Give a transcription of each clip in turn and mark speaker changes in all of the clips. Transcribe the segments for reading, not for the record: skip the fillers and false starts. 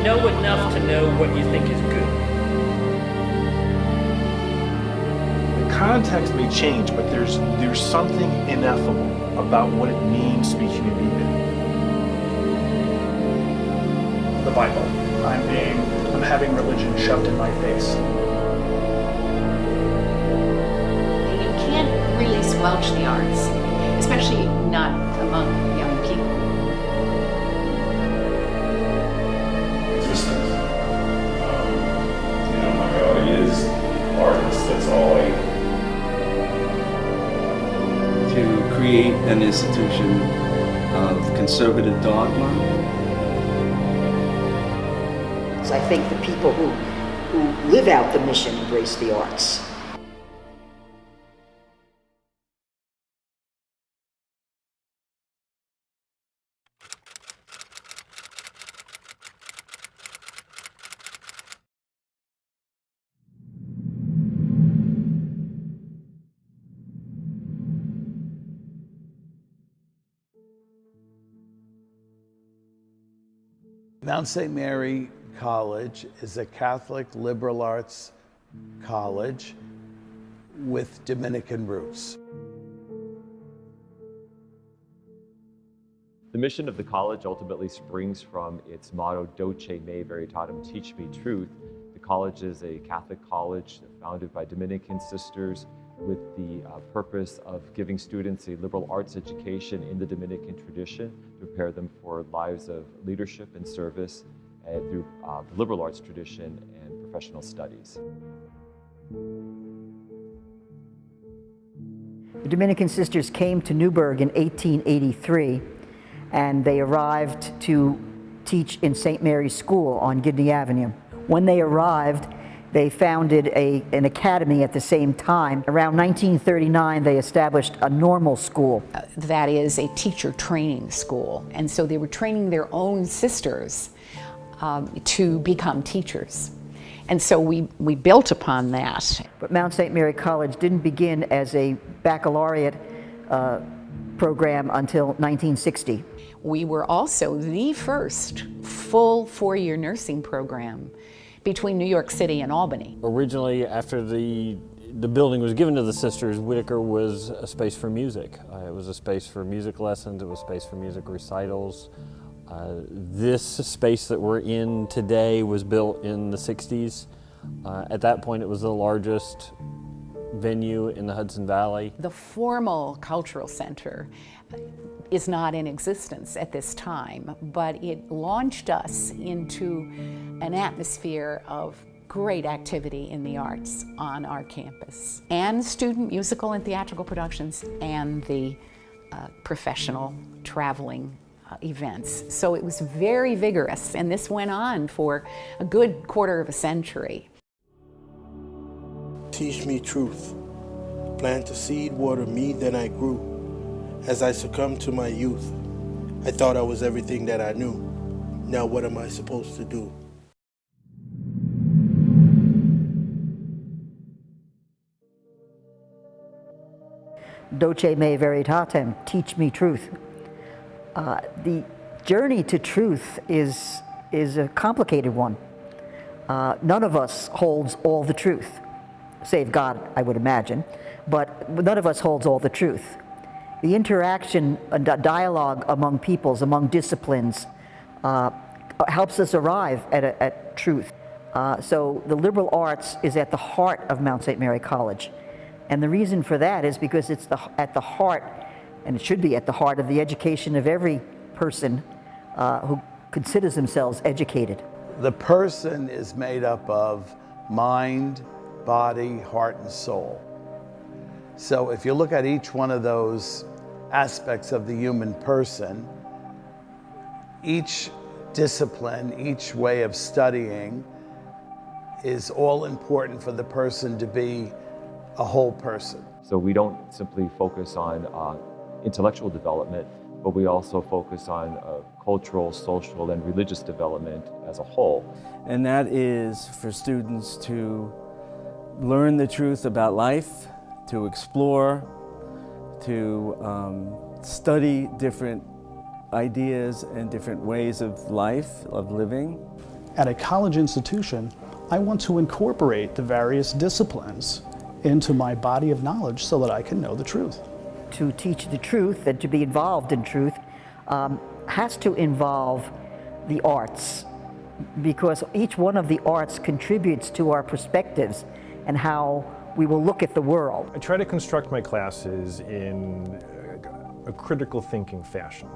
Speaker 1: know enough to know what you think is good.
Speaker 2: The context may change, but there's something ineffable about what it means to be human being.
Speaker 3: The Bible. I'm having religion shoved in my face.
Speaker 4: You can't really squelch the arts, especially not among young people.
Speaker 5: Existence. My reality is artist. That's all
Speaker 6: To create an institution of conservative dogma.
Speaker 7: I think the people who live out the mission embrace the arts.
Speaker 8: Mount St. Mary College is a Catholic liberal arts college with Dominican roots.
Speaker 9: The mission of the college ultimately springs from its motto, DAJS Me Veritatem, Teach Me Truth. The college is a Catholic college founded by Dominican sisters with the purpose of giving students a liberal arts education in the Dominican tradition to prepare them for lives of leadership and service through the liberal arts tradition and professional studies.
Speaker 7: The Dominican sisters came to Newburgh in 1883, and they arrived to teach in St. Mary's School on Gidney Avenue. When they arrived, they founded an academy at the same time. Around 1939, they established a normal school.
Speaker 4: That is a teacher training school. And so they were training their own sisters to become teachers. And so we built upon that.
Speaker 7: But Mount St. Mary College didn't begin as a baccalaureate program until 1960.
Speaker 4: We were also the first full four-year nursing program between New York City and Albany.
Speaker 10: Originally, after the building was given to the sisters, Whitaker was a space for music. It was a space for music lessons, it was a space for music recitals. This space that we're in today was built in the 60s. At that point, it was the largest venue in the Hudson Valley.
Speaker 4: The formal cultural center is not in existence at this time, but it launched us into an atmosphere of great activity in the arts on our campus, and student musical and theatrical productions, and the professional traveling events. So it was very vigorous, and this went on for a good quarter of a century.
Speaker 11: Teach me truth. Plant a seed, water me, then I grew. As I succumbed to my youth, I thought I was everything that I knew. Now what am I supposed to do?
Speaker 7: Doce me veritatem, teach me truth. The journey to truth is a complicated one. None of us holds all the truth, save God, I would imagine, but none of us holds all the truth. The interaction and dialogue among peoples, among disciplines, helps us arrive at truth. So the liberal arts is at the heart of Mount St. Mary College. And the reason for that is because it's at the heart, and it should be at the heart of the education of every person who considers themselves educated.
Speaker 8: The person is made up of mind, body, heart, and soul. So if you look at each one of those aspects of the human person, each discipline, each way of studying is all important for the person to be a whole person.
Speaker 9: So we don't simply focus on intellectual development, but we also focus on cultural, social, and religious development as a whole.
Speaker 10: And that is for students to learn the truth about life, to explore, to study different ideas and different ways of life, of living.
Speaker 3: at a college institution, I want to incorporate the various disciplines into my body of knowledge so that I can know the truth.
Speaker 7: To teach the truth and to be involved in truth has to involve the arts, because each one of the arts contributes to our perspectives and how we will look at the world.
Speaker 2: I try to construct my classes in a critical thinking fashion,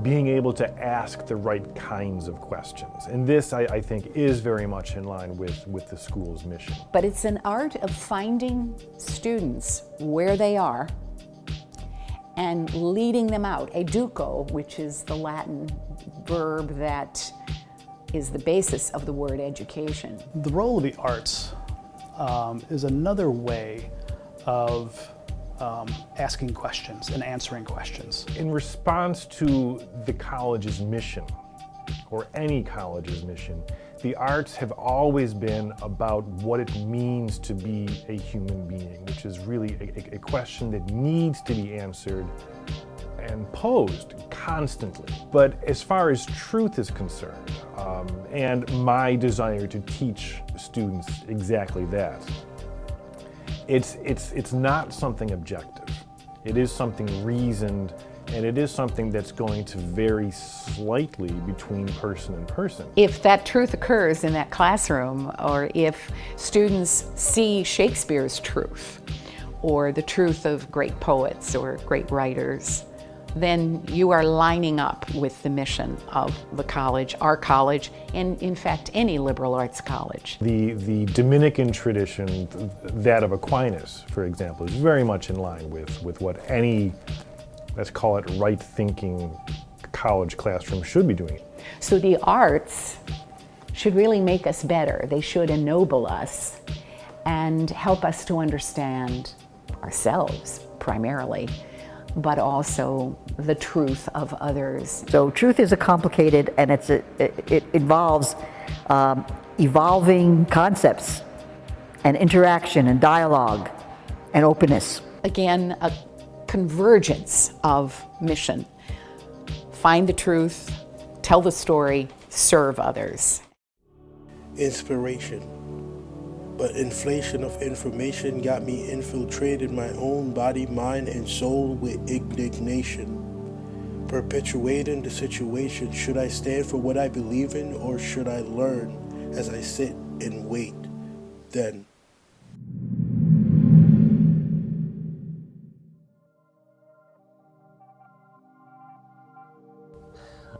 Speaker 2: being able to ask the right kinds of questions. And this, I think, is very much in line with the school's mission.
Speaker 4: But it's an art of finding students where they are and leading them out. Educo, which is the Latin verb that is the basis of the word education.
Speaker 3: The role of the arts is another way of asking questions and answering questions.
Speaker 2: In response to the college's mission, or any college's mission, the arts have always been about what it means to be a human being, which is really a question that needs to be answered and posed constantly. But as far as truth is concerned, and my desire to teach students exactly that, it's not something objective. It is something reasoned, and it is something that's going to vary slightly between person and person.
Speaker 4: If that truth occurs in that classroom, or if students see Shakespeare's truth, or the truth of great poets or great writers, then you are lining up with the mission of the college, our college, and in fact any liberal arts college.
Speaker 2: The Dominican tradition, that of Aquinas, for example, is very much in line with what any, let's call it, right-thinking college classroom should be doing.
Speaker 4: So the arts should really make us better. They should ennoble us and help us to understand ourselves primarily, but also the truth of others.
Speaker 7: So truth is a complicated, and it involves evolving concepts and interaction and dialogue and openness.
Speaker 4: Again, a convergence of mission. Find the truth, tell the story, serve others.
Speaker 11: Inspiration. But inflation of information got me infiltrated my own body, mind, and soul with indignation. Perpetuating the situation, should I stand for what I believe in, or should I learn as I sit and wait? Then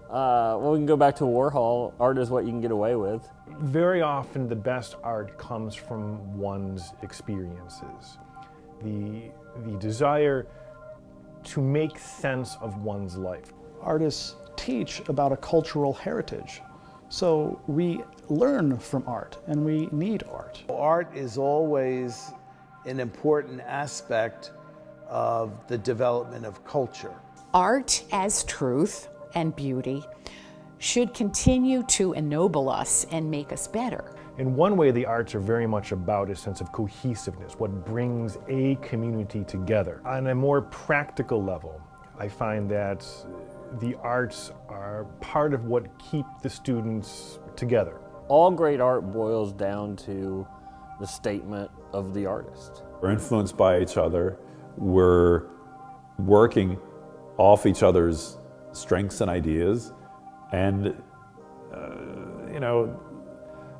Speaker 10: well, we can go back to Warhol. Art is what you can get away with.
Speaker 2: Very often the best art comes from one's experiences. The desire to make sense of one's life.
Speaker 3: Artists teach about a cultural heritage. So we learn from art, and we need art.
Speaker 8: Art is always an important aspect of the development of culture.
Speaker 4: Art as truth and beauty should continue to ennoble us and make us better.
Speaker 2: In one way, the arts are very much about a sense of cohesiveness, what brings a community together. On a more practical level, I find that the arts are part of what keep the students together.
Speaker 10: All great art boils down to the statement of the artist.
Speaker 5: We're influenced by each other. We're working off each other's strengths and ideas, and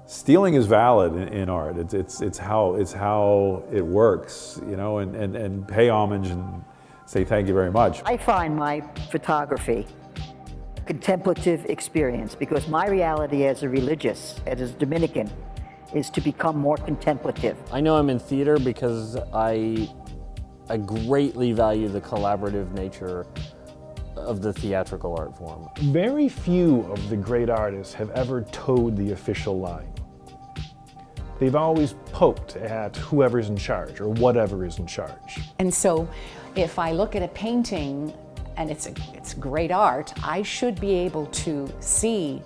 Speaker 5: stealing is valid in art. It's how it works, and pay homage and say thank you very much.
Speaker 7: I find my photography a contemplative experience, because my reality as a religious, as a Dominican, is to become more contemplative.
Speaker 10: I know I'm in theater because I greatly value the collaborative nature of the theatrical art form.
Speaker 2: Very few of the great artists have ever towed the official line. They've always poked at whoever's in charge or whatever is in charge.
Speaker 4: And so if I look at a painting and it's great art, I should be able to see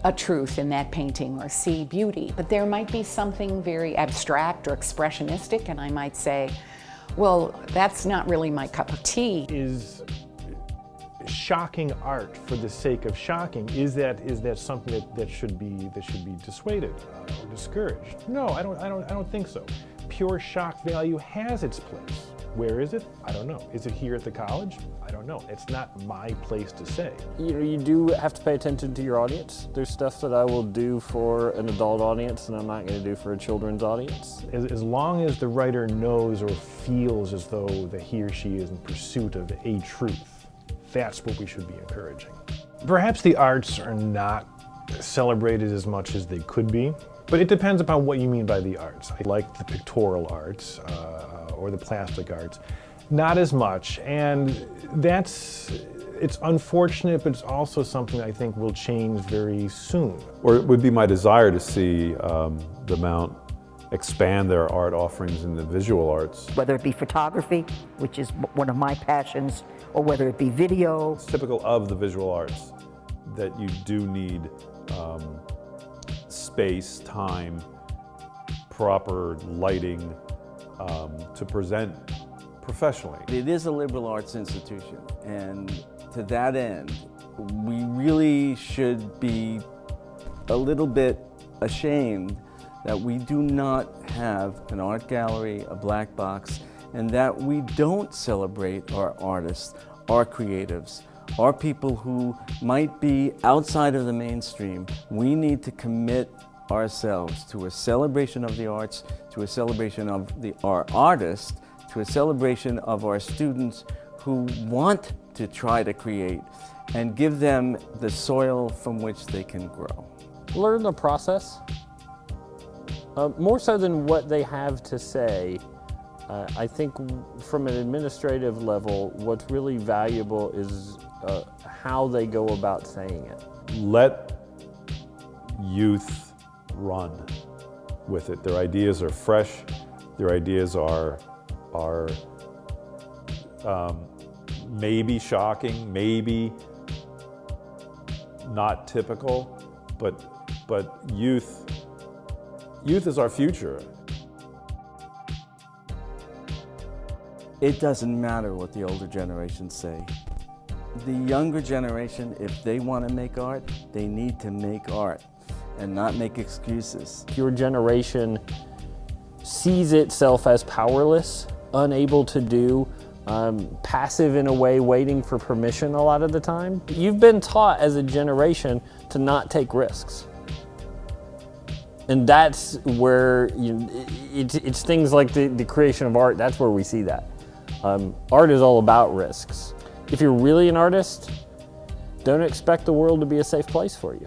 Speaker 4: a truth in that painting or see beauty. But there might be something very abstract or expressionistic, and I might say, well, that's not really my cup of tea.
Speaker 2: Is shocking art for the sake of shocking, is that something that should be dissuaded or discouraged? No, I don't think so. Pure shock value has its place. Where is it? I don't know. Is it here at the college? I don't know. It's not my place to say.
Speaker 10: You do have to pay attention to your audience. There's stuff that I will do for an adult audience and I'm not going to do for a children's audience.
Speaker 2: As long as the writer knows or feels as though that he or she is in pursuit of a truth, that's what we should be encouraging. Perhaps the arts are not celebrated as much as they could be, but it depends upon what you mean by the arts. I like the pictorial arts or the plastic arts, not as much, and it's unfortunate, but it's also something I think will change very soon.
Speaker 5: Or it would be my desire to see the Mount expand their art offerings in the visual arts.
Speaker 7: Whether it be photography, which is one of my passions, or whether it be video.
Speaker 5: It's typical of the visual arts that you do need space, time, proper lighting to present professionally.
Speaker 6: It is a liberal arts institution, and to that end, we really should be a little bit ashamed that we do not have an art gallery, a black box, and that we don't celebrate our artists, our creatives, our people who might be outside of the mainstream. We need to commit ourselves to a celebration of the arts, to a celebration of our artists, to a celebration of our students who want to try to create, and give them the soil from which they can grow.
Speaker 10: Learn the process. More so than what they have to say, I think from an administrative level, what's really valuable is how they go about saying it.
Speaker 5: Let youth run with it. Their ideas are fresh. Their ideas are maybe shocking, maybe not typical, but youth is our future.
Speaker 6: It doesn't matter what the older generations say. The younger generation, if they want to make art, they need to make art and not make excuses.
Speaker 10: Your generation sees itself as powerless, unable to do, passive in a way, waiting for permission a lot of the time. You've been taught as a generation to not take risks. And that's where it's things like the creation of art, that's where we see that. Art is all about risks. If you're really an artist, don't expect the world to be a safe place for you.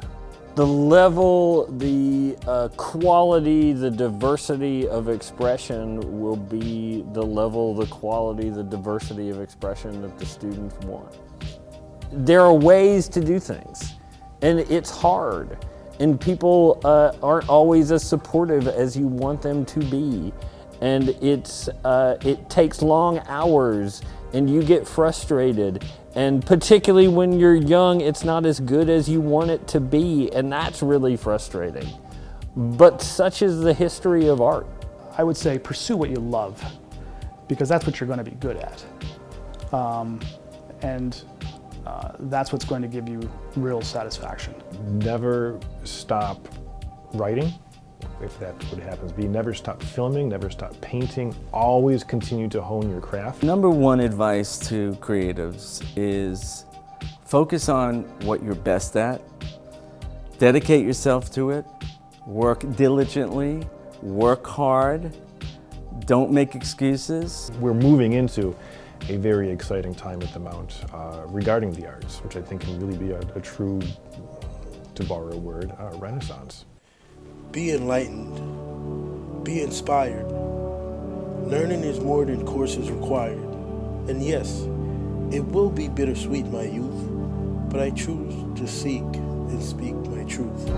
Speaker 10: The level, the quality, the diversity of expression will be the level, the quality, the diversity of expression that the students want. There are ways to do things, and it's hard. And people aren't always as supportive as you want them to be. And it takes long hours, and you get frustrated. And particularly when you're young, it's not as good as you want it to be, and that's really frustrating. But such is the history of art.
Speaker 3: I would say pursue what you love, because that's what you're going to be good at. That's what's going to give you real satisfaction.
Speaker 2: Never stop writing, if that's what happens. Never stop filming, never stop painting. Always continue to hone your craft.
Speaker 6: Number one advice to creatives is focus on what you're best at, dedicate yourself to it, work diligently, work hard, don't make excuses.
Speaker 2: We're moving into a very exciting time at the Mount regarding the arts, which I think can really be a true, to borrow a word, renaissance.
Speaker 11: Be enlightened. Be inspired. Learning is more than courses required. And yes, it will be bittersweet, my youth, but I choose to seek and speak my truth.